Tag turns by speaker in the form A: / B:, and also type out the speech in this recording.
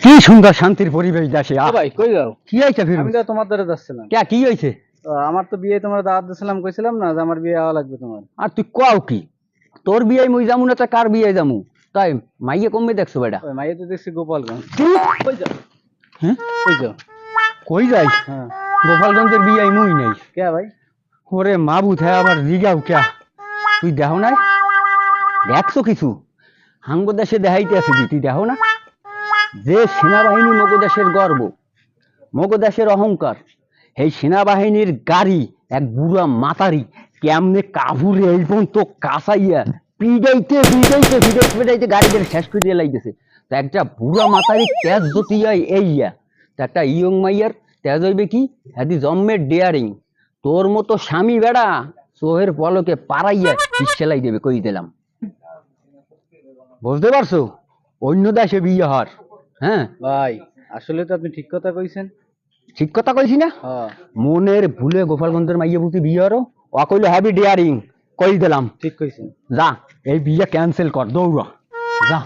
A: কি সুন্দর শান্তির পরিবেশ দেশে।
B: ভাই কই যাও?
A: কি হয়েছে ফিরোজ?
B: আমি তো তোমার দ্বারা যাচ্ছিলাম।
A: কে কি হয়েছে?
B: আমার তো বিয়ে তোমার দাওয়াত দিছিলাম, কইছিলাম না যে আমার বিয়ে হওয়া লাগবে তোমার।
A: আর তুই কও কি তোর বিয়ে মুই যামু না তা কার বিয়ে যামু? তাই মাইয়ে কমবে দেখছো বেটা?
B: ওই মাইয়ে তো দেখছি গোপালগঞ্জ।
A: তুই
B: কই যাও?
A: হ্যাঁ
B: কই যাও?
A: কই যাই?
B: হ্যাঁ
A: গোপালগঞ্জের বিয়ে মুই নাই।
B: কে ভাই?
A: ওরে মাবুত হ্যাঁ আবার জিগাও কে? তুই দেখো নাই? দেখছো কিছু? হাঙ্গ দেশে দেখাইতে আছে তুই দেখো না? যে সেনাবাহিনী মগদেশের গর্ব, মগদেশের অহংকার, এই সেনাবাহিনীর গাড়ি এক বুড়া মাতারি কেমনে কাভুরে এই পর্যন্ত কাঁচাইয়া পিডাইতে পিডাইতে পিডাইতে পিডাইতে গাড়িদের শেষ করে লাইতেছে। তা একটা বুড়া মাতারি তেজ জতিয়াই এইয়া তা একটা ইয়ং মাইয়ার তেজ হইবে কি হ্যাদি জন্মের ডেয়ারিং। তোর মতো স্বামী বেড়া চোহের পলকে পাড়াইয়া সেলাই দেবে কই দিলাম। বুঝতে পারছো? অন্য দেশে বিয়ে হর। হ্যাঁ
B: ভাই আসলে তো আপনি ঠিক কথা কইছেন।
A: ঠিক কথা কইছি না?
B: হ্যাঁ
A: মনের ভুলে গোপালগঞ্জের মাইয়া বুতি বিয়ে হরো অকইলে হ্যাভি ডেয়ারিং কই দিলাম।
B: ঠিক কইছেন।
A: যা এই বিয়ে ক্যান্সেল কর দৌড় যা।